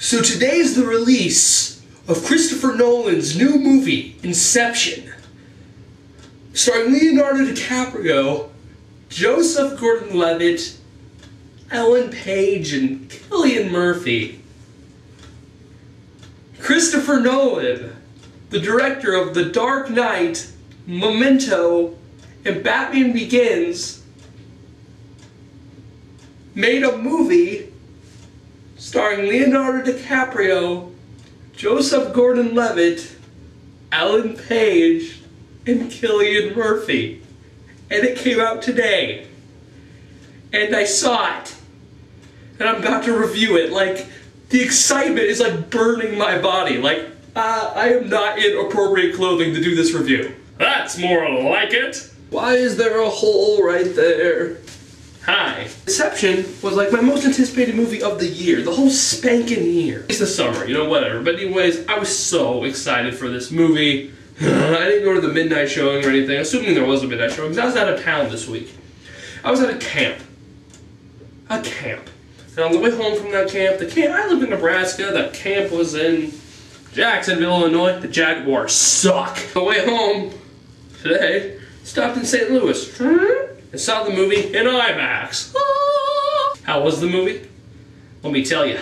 So today's the release of Christopher Nolan's new movie, Inception, starring Leonardo DiCaprio, Joseph Gordon-Levitt, Ellen Page, and Cillian Murphy. Christopher Nolan, the director of The Dark Knight, Memento, and Batman Begins, made a movie starring Leonardo DiCaprio, Joseph Gordon-Levitt, Ellen Page, and Cillian Murphy. And it came out today. And I saw it. And I'm about to review it. Like, the excitement is like burning my body. Like, I am not in appropriate clothing to do this review. That's more like it. Why is there a hole right there? Hi. Inception was like my most anticipated movie of the year. The whole spanking year. It's the summer, you know, whatever. But anyways, I was so excited for this movie. I didn't go to the midnight showing or anything, assuming there was a midnight showing, because I was out of town this week. I was at a camp. A camp. And on the way home from that camp, I live in Nebraska, that camp was in Jacksonville, Illinois. The Jaguars suck. On the way home today, stopped in St. Louis and saw the movie in IMAX. How was the movie? Let me tell you.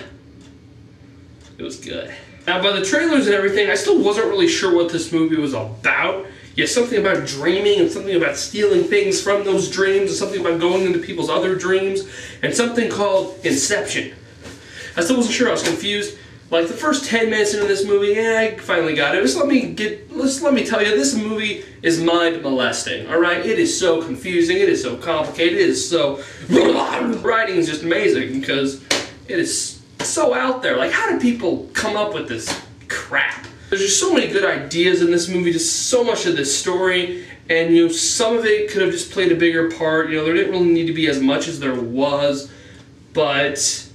It was good. Now, by the trailers and everything, I still wasn't really sure what this movie was about. Yeah, something about dreaming, and something about stealing things from those dreams, and something about going into people's other dreams, and something called Inception. I still wasn't sure, I was confused. Like, the first 10 minutes into this movie, yeah, I finally got it. Just let me tell you, this movie is mind molesting, alright? It is so confusing, it is so complicated, it is so... Writing is just amazing, because it is so out there. Like, how did people come up with this crap? There's just so many good ideas in this movie, just so much of this story, and, you know, some of it could have just played a bigger part. You know, there didn't really need to be as much as there was, but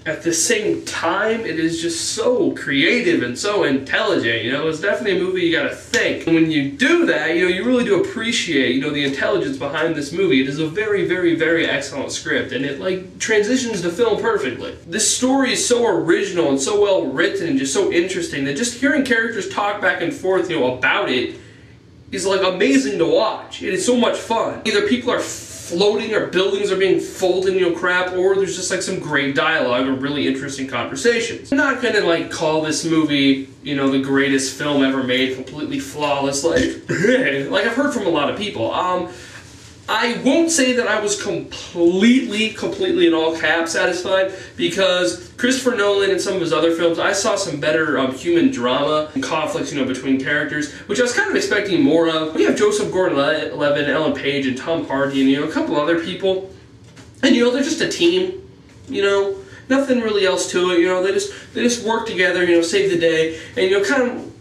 at the same time, it is just so creative and so intelligent. You know, it's definitely a movie you gotta think. And when you do that, you know, you really do appreciate, you know, the intelligence behind this movie. It is a very, very, very excellent script, and it, like, transitions to film perfectly. This story is so original and so well written and just so interesting that just hearing characters talk back and forth, you know, about it is, like, amazing to watch. It is so much fun. Either people are floating or buildings are being folded, you know, crap, or there's just like some great dialogue or really interesting conversations. I'm not gonna like call this movie, you know, the greatest film ever made, completely flawless, like I've heard from a lot of people. I won't say that I was completely in all caps satisfied, because Christopher Nolan and some of his other films, I saw some better human drama and conflicts, you know, between characters, which I was kind of expecting more of. We have Joseph Gordon-Levitt, Ellen Page, and Tom Hardy, and, you know, a couple other people, and, you know, they're just a team, you know, nothing really else to it, you know, they just work together, you know, save the day, and, you know, kind of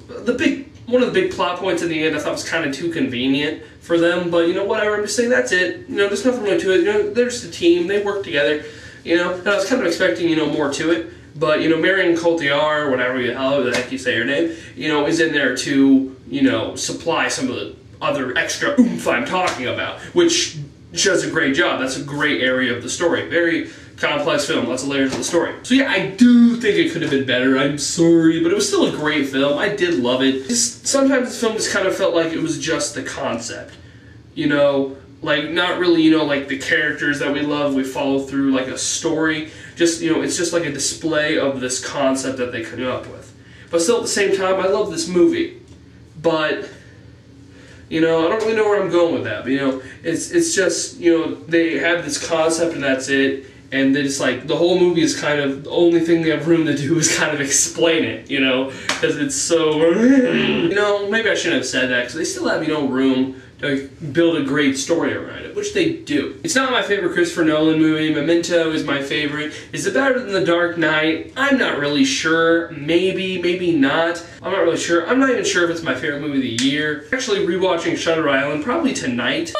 one of the big plot points in the end I thought was kind of too convenient for them, but, you know, whatever, I'm just saying that's it. You know, there's nothing really to it. You know, they're just a team, they work together, you know, and I was kind of expecting, you know, more to it, but, you know, Marion Cotillard, or whatever the heck you say her name, you know, is in there to, you know, supply some of the other extra oomph I'm talking about, which she does a great job. That's a great area of the story. Very complex film, lots of layers of the story. So yeah, I do think it could have been better, I'm sorry, but it was still a great film. I did love it. Just sometimes the film just kind of felt like it was just the concept. You know, like not really, you know, like the characters that we love, we follow through like a story. Just, you know, it's just like a display of this concept that they came up with. But still at the same time, I love this movie. But, you know, I don't really know where I'm going with that. But, you know, it's just, you know, they have this concept and that's it. And they just like, the whole movie is kind of, the only thing they have room to do is kind of explain it, you know, because it's so, you know, maybe I shouldn't have said that, because they still have, you know, room to build a great story around it, which they do. It's not my favorite Christopher Nolan movie. Memento is my favorite. Is it better than The Dark Knight? I'm not really sure. Maybe, maybe not. I'm not really sure. I'm not even sure if it's my favorite movie of the year. Actually rewatching Shutter Island probably tonight.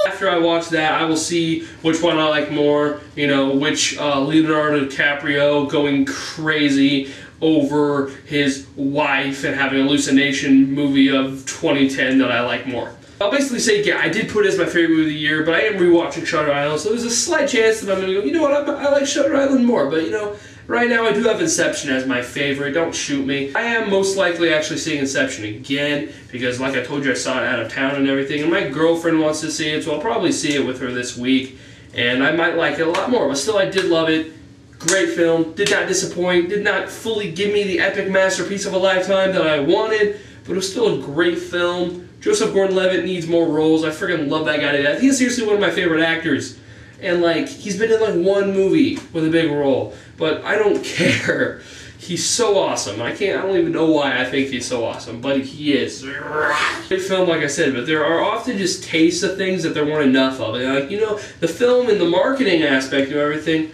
After I watch that, I will see which one I like more, you know, which Leonardo DiCaprio going crazy over his wife and having a hallucination movie of 2010 that I like more. I'll basically say, yeah, I did put it as my favorite movie of the year, but I am rewatching Shutter Island, so there's a slight chance that I'm going to go, you know what, I like Shutter Island more, but, you know, Right now I do have Inception as my favorite, don't shoot me. I am most likely actually seeing Inception again, because like I told you I saw it out of town and everything, and my girlfriend wants to see it, so I'll probably see it with her this week, and I might like it a lot more, but still I did love it. Great film, did not disappoint, did not fully give me the epic masterpiece of a lifetime that I wanted, but it was still a great film. Joseph Gordon-Levitt needs more roles. I freaking love that guy to death. He's seriously one of my favorite actors. And like, he's been in like one movie with a big role, but I don't care. He's so awesome. I don't even know why I think he's so awesome, but he is. Great film, like I said, but there are often just tastes of things that there weren't enough of. And like, you know, the film and the marketing aspect of everything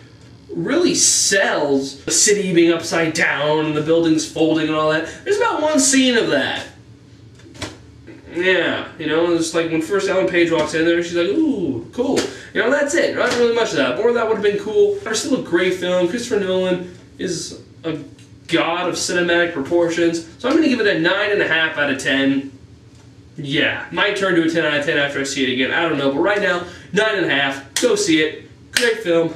really sells the city being upside down and the buildings folding and all that. There's about one scene of that. Yeah, you know, it's like when first Ellen Page walks in there, she's like, ooh, cool. You know, that's it. Not really much of that. More of that would have been cool. But still a great film. Christopher Nolan is a god of cinematic proportions. So I'm going to give it a 9.5 out of 10. Yeah, might turn to a 10 out of 10 after I see it again. I don't know. But right now, 9.5. Go see it. Great film.